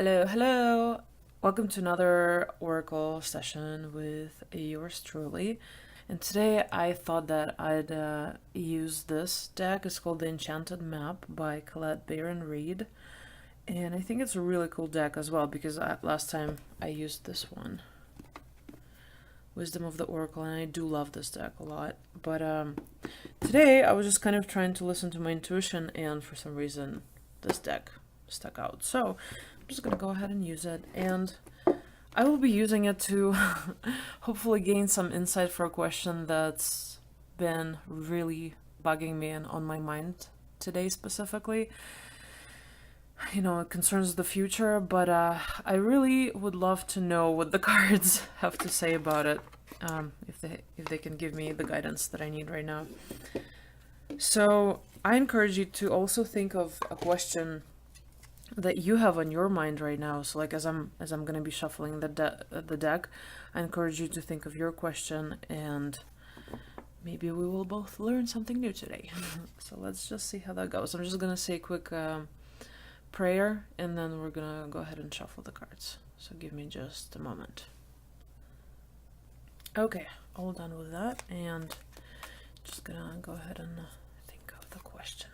Hello, hello. Welcome to another Oracle session with yours truly. And today I thought that I'd use this deck. It's called the Enchanted Map by baron-reid. And I think it's a really cool deck as well because last time I used this one, Wisdom of the Oracle, and I do love this deck a lot. But today I was just kind of trying to listen to my intuition, and for some reason this deck stuck out. So I'm just going to go ahead and use it, and I will be using it to hopefully gain some insight for a question that's been really bugging me and on my mind today specifically. You know, it concerns the future, but I really would love to know what the cards have to say about it, if they can give me the guidance that I need right now. So I encourage you to also think of a question that you have on your mind right now. So like as I'm going to be shuffling the deck, I encourage you to think of your question, and maybe we will both learn something new today. So let's just see how that goes. I'm just going to say a quick prayer, and then we're gonna go ahead and shuffle the cards. So give me just a moment. Okay, all done with that, and just gonna go ahead and think of the question.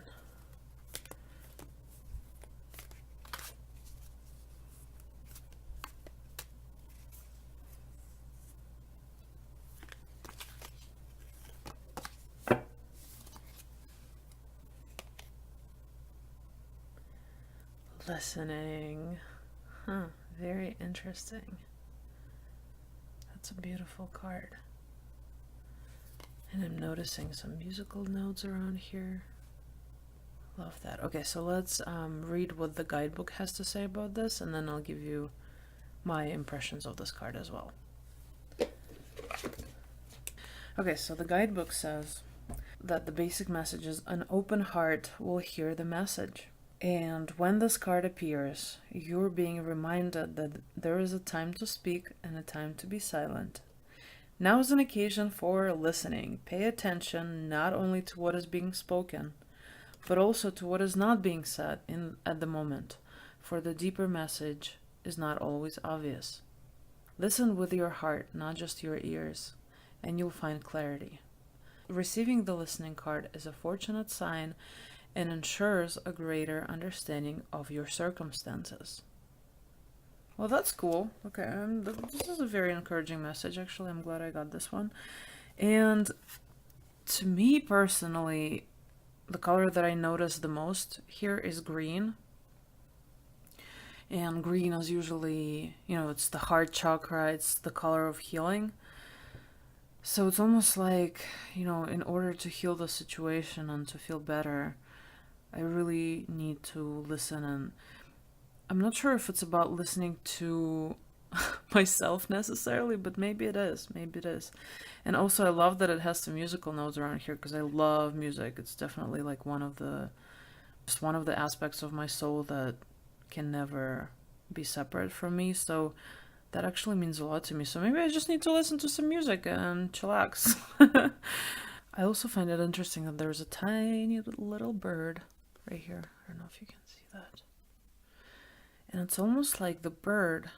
Listening. Very interesting. That's a beautiful card. And I'm noticing some musical notes around here. Love that. Okay, so let's read what the guidebook has to say about this, and then I'll give you my impressions of this card as well. Okay, so the guidebook says that the basic message is an open heart will hear the message. And when this card appears, you're being reminded that there is a time to speak and a time to be silent. Now is an occasion for listening. Pay attention not only to what is being spoken, but also to what is not being said at the moment, for the deeper message is not always obvious. Listen with your heart, not just your ears, and you'll find clarity. Receiving the listening card is a fortunate sign and ensures a greater understanding of your circumstances. Well, that's cool. Okay, this is a very encouraging message. Actually, I'm glad I got this one. And to me personally, the color that I notice the most here is green. And green is usually, it's the heart chakra, it's the color of healing. So it's almost like, in order to heal the situation and to feel better, I really need to listen. And I'm not sure if it's about listening to myself necessarily, but maybe it is. And also I love that it has some musical notes around here because I love music. It's definitely like one of the aspects of my soul that can never be separate from me. So that actually means a lot to me. So maybe I just need to listen to some music and chillax. I also find it interesting that there's a tiny little bird right here. I don't know if you can see that. And it's almost like the bird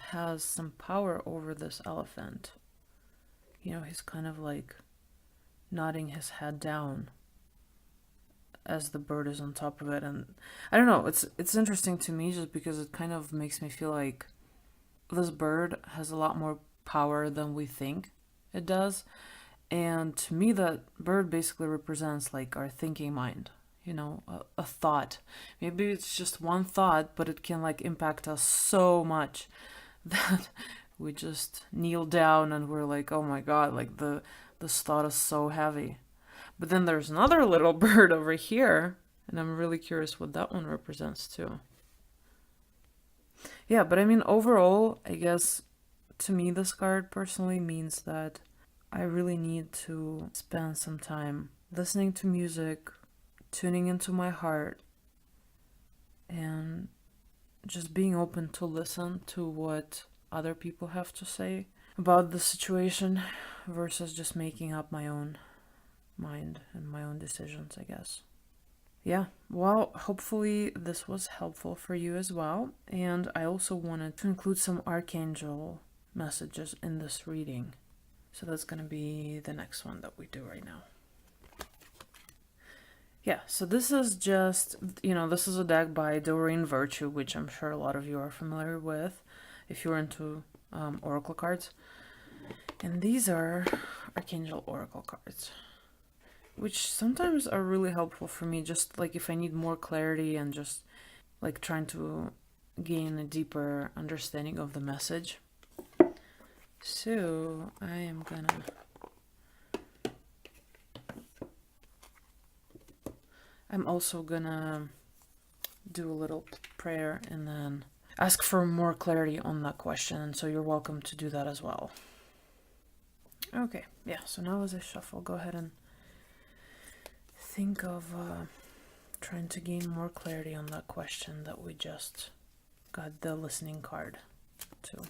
has some power over this elephant. He's kind of like nodding his head down as the bird is on top of it. And I don't know, it's interesting to me just because it kind of makes me feel like this bird has a lot more power than we think it does. And to me, that bird basically represents like our thinking mind. A thought. Maybe it's just one thought, but it can like impact us so much that we just kneel down and we're like, oh my god, like this thought is so heavy. But then there's another little bird over here, and I'm really curious what that one represents too. Yeah, but I mean, overall, I guess to me this card personally means that I really need to spend some time listening to music, tuning into my heart, and just being open to listen to what other people have to say about the situation versus just making up my own mind and my own decisions, I guess. Yeah, well, hopefully this was helpful for you as well. And I also wanted to include some Archangel messages in this reading. So that's going to be the next one that we do right now. Yeah, so this is just, this is a deck by Doreen Virtue, which I'm sure a lot of you are familiar with if you're into Oracle cards. And these are Archangel Oracle cards, which sometimes are really helpful for me, just like if I need more clarity and just like trying to gain a deeper understanding of the message. So I'm also gonna do a little prayer and then ask for more clarity on that question. So you're welcome to do that as well. Okay, yeah, so now as I shuffle, go ahead and think of trying to gain more clarity on that question that we just got the listening card to.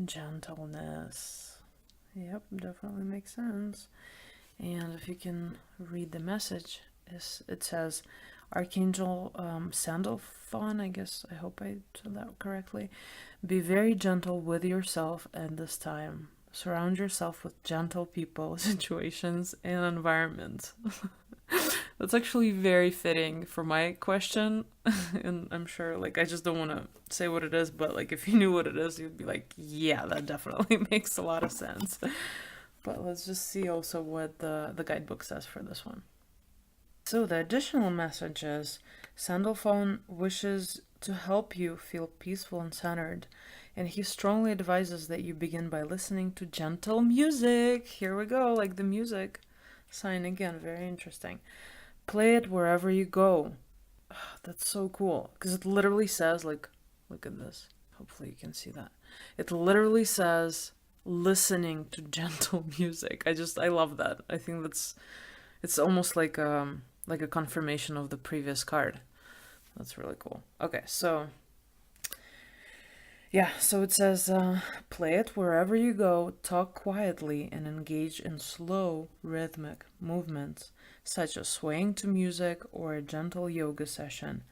Gentleness. Yep, definitely makes sense. And if you can read the message, it says, Archangel Sandalphon, I guess, I hope I said that correctly. Be very gentle with yourself at this time. Surround yourself with gentle people, situations, and environments. That's actually very fitting for my question. And I'm sure, like, I just don't want to say what it is, but, like, if you knew what it is, you'd be like, yeah, that definitely makes a lot of sense. But let's just see also what the guidebook says for this one. So the additional message is, Sandalphon wishes to help you feel peaceful and centered, and he strongly advises that you begin by listening to gentle music. Here we go, like the music sign again, very interesting. Play it wherever you go. That's so cool, because it literally says, like, look at this. Hopefully you can see that. It literally says listening to gentle music. I love that. I think it's almost like a confirmation of the previous card. That's really cool. Okay, so yeah, so it says, play it wherever you go, talk quietly, and engage in slow, rhythmic movements, such as swaying to music or a gentle yoga session.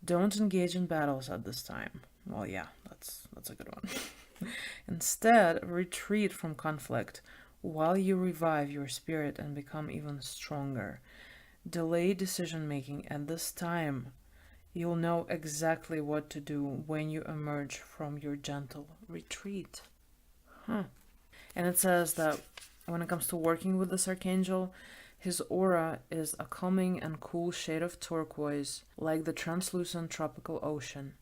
Don't engage in battles at this time. Well, yeah, that's a good one. Instead, retreat from conflict while you revive your spirit and become even stronger. Delay decision making at this time. You'll know exactly what to do when you emerge from your gentle retreat. And it says that when it comes to working with this archangel, his aura is a calming and cool shade of turquoise, like the translucent tropical ocean.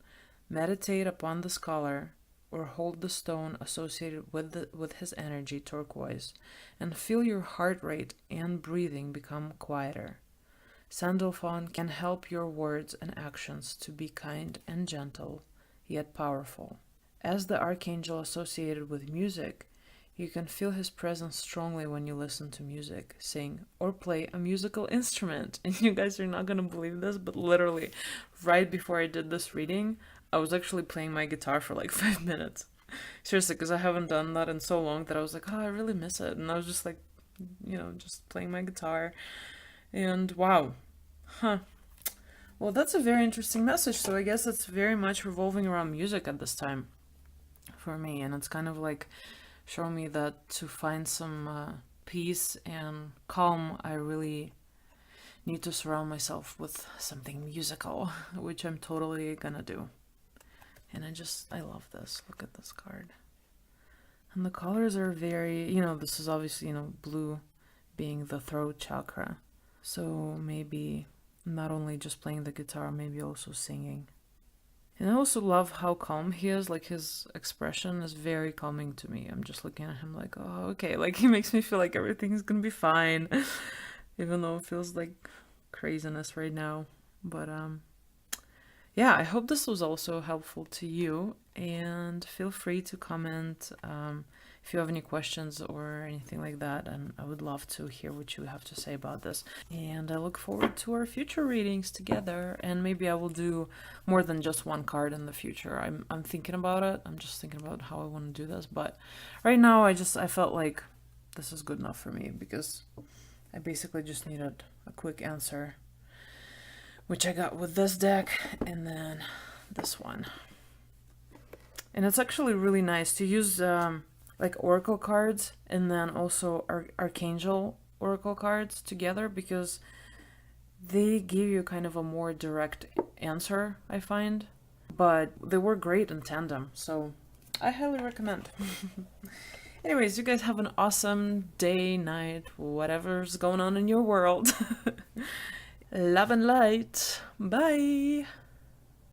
Meditate upon this color, or hold the stone associated with his energy, turquoise, and feel your heart rate and breathing become quieter. Sandalphon can help your words and actions to be kind and gentle, yet powerful. As the archangel associated with music, you can feel his presence strongly when you listen to music, sing, or play a musical instrument. And you guys are not going to believe this, but literally, right before I did this reading, I was actually playing my guitar for like 5 minutes. Seriously, because I haven't done that in so long that I was like, oh, I really miss it. And I was just like, just playing my guitar. And wow. Well, that's a very interesting message. So I guess it's very much revolving around music at this time for me. And it's kind of like showing me that to find some peace and calm, I really need to surround myself with something musical, which I'm totally gonna do. And I love this. Look at this card. And the colors are very, this is obviously, blue being the throat chakra. So maybe not only just playing the guitar, maybe also singing. And I also love how calm he is. Like, his expression is very calming to me. I'm just looking at him like, oh, okay. Like, he makes me feel like everything's gonna be fine. Even though it feels like craziness right now. But, yeah, I hope this was also helpful to you. and feel free to comment if you have any questions or anything like that, and I would love to hear what you have to say about this. And I look forward to our future readings together, and maybe I will do more than just one card in the future. I'm thinking about it. I'm just thinking about how I want to do this, but right now I felt like this is good enough for me, because I basically just needed a quick answer, which I got with this deck and then this one. And it's actually really nice to use like oracle cards and then also Archangel oracle cards together, because they give you kind of a more direct answer, I find. But they work great in tandem, so I highly recommend. Anyways, you guys have an awesome day, night, whatever's going on in your world. Love and light. Bye!